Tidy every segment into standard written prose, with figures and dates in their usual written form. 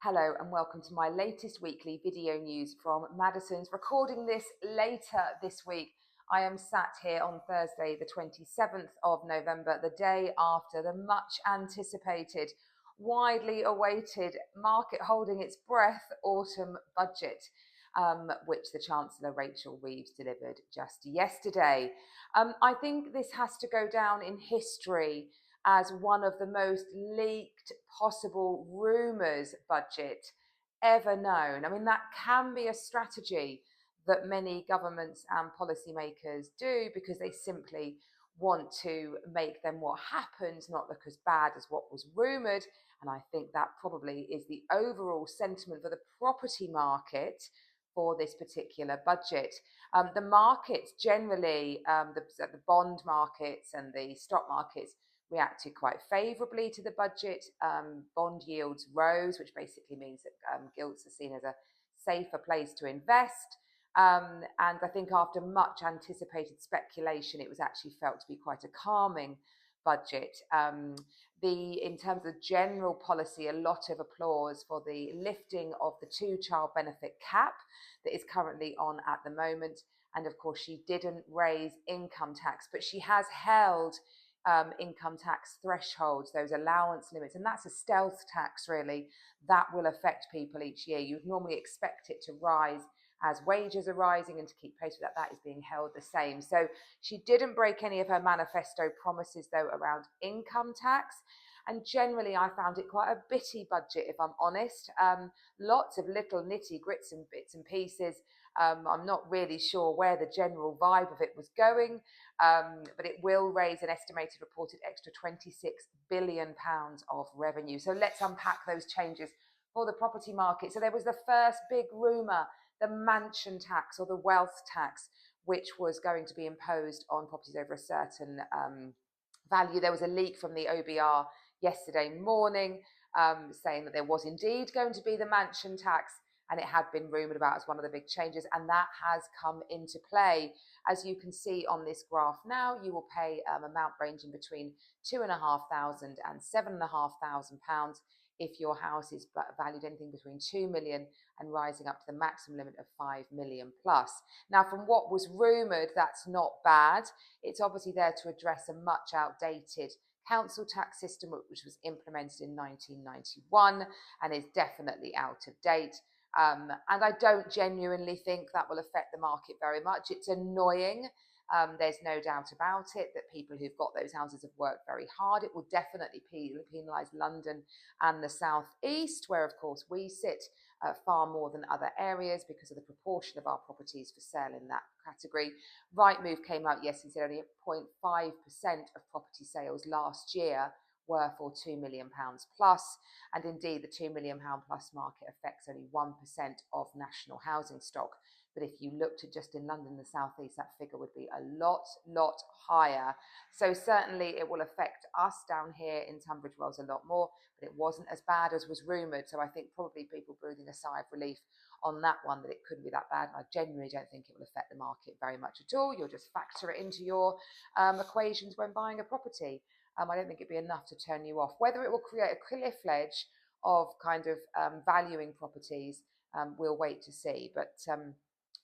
Hello and welcome to my latest weekly video news from Madison's. Recording this later this week. I am sat here on Thursday, the 27th of November, the day after the much anticipated, widely awaited, market holding its breath autumn budget, which the Chancellor Rachel Reeves delivered just yesterday. I think this has to go down in history as one of the most leaked possible rumours budget ever known. I mean, that can be a strategy that many governments and policymakers do because they simply want to make them what happens not look as bad as what was rumoured. And I think that probably is the overall sentiment for the property market for this particular budget. The markets generally, the bond markets and the stock markets, reacted quite favourably to the budget. Bond yields rose, which basically means that gilts are seen as a safer place to invest. And I think after much anticipated speculation, it was actually felt to be quite a calming budget. In terms of general policy, a lot of applause for the lifting of the two-child benefit cap that is currently on at the moment. And of course, she didn't raise income tax, but she has held income tax thresholds, those allowance limits, and that's a stealth tax really that will affect people each year. You'd normally expect it to rise as wages are rising, and to keep pace with that, that is being held the same. So she didn't break any of her manifesto promises though around income tax. And generally, I found it quite a bitty budget, if I'm honest. Lots of little nitty grits and bits and pieces. I'm not really sure where the general vibe of it was going, but it will raise an estimated reported extra £26 billion of revenue. So let's unpack those changes for the property market. So there was the first big rumour, the mansion tax or the wealth tax, which was going to be imposed on properties over a certain value. There was a leak from the OBR yesterday morning saying that there was indeed going to be the mansion tax, and it had been rumoured about as one of the big changes, and that has come into play. As you can see on this graph now, you will pay amount ranging between £2,500 and £7,500 if your house is valued anything between 2 million and rising up to the maximum limit of 5 million plus. Now, from what was rumoured, that's not bad. It's obviously there to address a much outdated council tax system, which was implemented in 1991 and is definitely out of date. And I don't genuinely think that will affect the market very much. It's annoying. There's no doubt about it that people who've got those houses have worked very hard. It will definitely penalise London and the South East, where, of course, we sit far more than other areas because of the proportion of our properties for sale in that category. Rightmove came out yesterday and said only 0.5% of property sales last year were for £2 million plus, and indeed the £2 million plus market affects only 1% of national housing stock. But if you looked at just in London and the South East, that figure would be a lot higher. So certainly it will affect us down here in Tunbridge Wells a lot more, but it wasn't as bad as was rumoured. So I think probably people breathing a sigh of relief on that one, that it couldn't be that bad. And I genuinely don't think it will affect the market very much at all. You'll just factor it into your equations when buying a property. I don't think it'd be enough to turn you off. Whether it will create a cliff edge of kind of valuing properties, we'll wait to see, but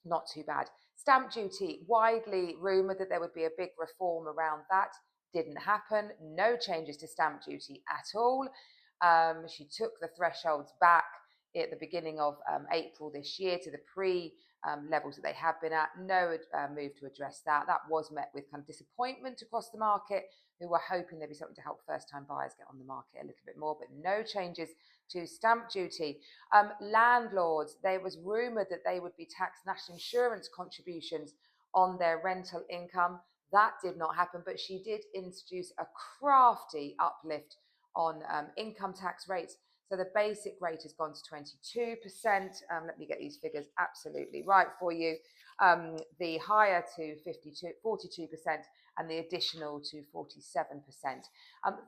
not too bad. Stamp duty, widely rumoured that there would be a big reform around that. Didn't happen. No changes to stamp duty at all. She took the thresholds back at the beginning of April this year to the levels that they have been at. No move to address that. That was met with kind of disappointment across the market, who were hoping there'd be something to help first-time buyers get on the market a little bit more, but no changes to stamp duty. Landlords, there was rumoured that they would be taxed national insurance contributions on their rental income. That did not happen, but she did introduce a crafty uplift on income tax rates. So the basic rate has gone to 22%. Let me get these figures absolutely right for you. The higher to 42%, and the additional to 47%.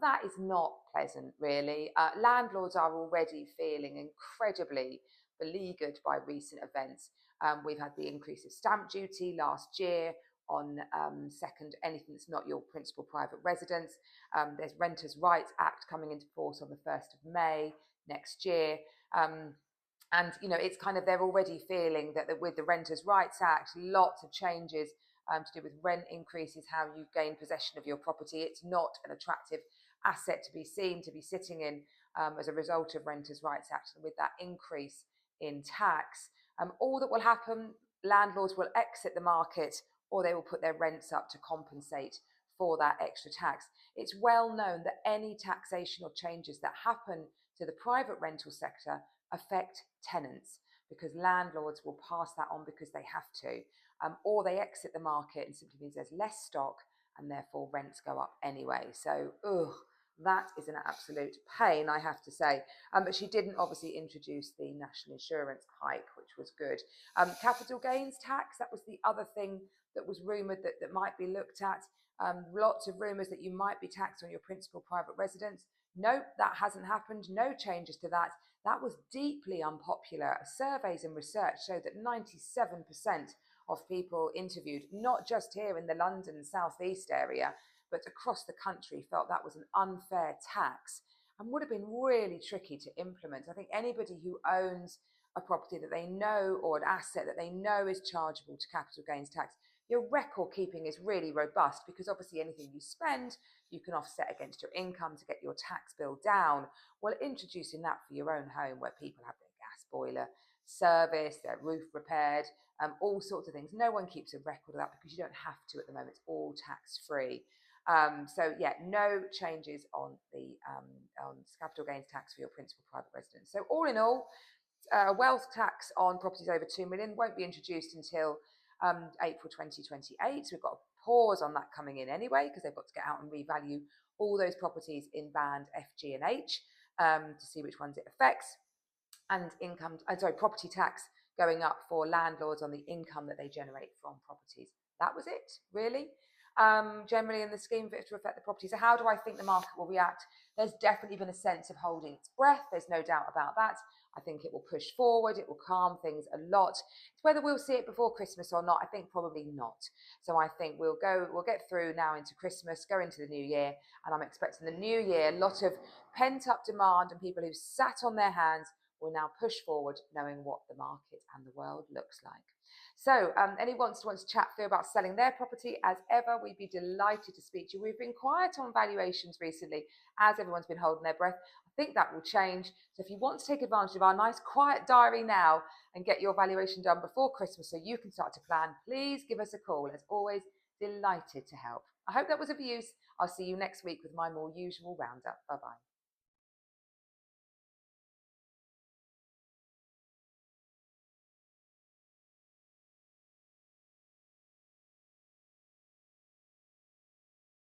That is not pleasant, really. Landlords are already feeling incredibly beleaguered by recent events. We've had the increase of stamp duty last year on anything that's not your principal private residence. There's Renters' Rights Act coming into force on the 1st of May. next year. And it's kind of, they're already feeling that with the Renters' Rights Act, lots of changes to do with rent increases, how you gain possession of your property. It's not an attractive asset to be seen, to be sitting in as a result of Renters' Rights Act. And with that increase in tax, all that will happen, landlords will exit the market, or they will put their rents up to compensate for that extra tax. It's well known that any taxation or changes that happen to the private rental sector affect tenants, because landlords will pass that on because they have to, or they exit the market, and simply means there's less stock and therefore rents go up anyway. So, that is an absolute pain, I have to say. But she didn't obviously introduce the national insurance hike, which was good. Capital gains tax, that was the other thing that was rumoured that might be looked at. Lots of rumours that you might be taxed on your principal private residence. No, that hasn't happened. No changes to that. That was deeply unpopular. Surveys and research show that 97% of people interviewed, not just here in the London southeast area, but across the country, felt that was an unfair tax and would have been really tricky to implement. I think anybody who owns a property that they know, or an asset that they know is chargeable to capital gains tax, your record keeping is really robust, because obviously anything you spend, you can offset against your income to get your tax bill down. Well, introducing that for your own home, where people have their gas boiler serviced, their roof repaired, all sorts of things. No one keeps a record of that because you don't have to at the moment. It's all tax free. So yeah, no changes on the capital gains tax for your principal private residence. So all in all, wealth tax on properties over 2 million won't be introduced until April 2028. So we've got a pause on that coming in anyway, because they've got to get out and revalue all those properties in band F, G and H to see which ones it affects. And property tax going up for landlords on the income that they generate from properties. That was it, really. Generally in the scheme of it to affect the property. So how do I think the market will react? There's definitely been a sense of holding its breath. There's no doubt about that. I think it will push forward. It will calm things a lot. It's whether we'll see it before Christmas or not. I think probably not. So I think we'll get through now into Christmas, go into the new year, and I'm expecting the new year, a lot of pent up demand, and people who sat on their hands will now push forward, knowing what the market and the world looks like. So anyone wants to chat through about selling their property, as ever, we'd be delighted to speak to you. We've been quiet on valuations recently, as everyone's been holding their breath. I think that will change. So if you want to take advantage of our nice quiet diary now and get your valuation done before Christmas so you can start to plan, please give us a call. As always, delighted to help. I hope that was of use. I'll see you next week with my more usual roundup. Bye-bye.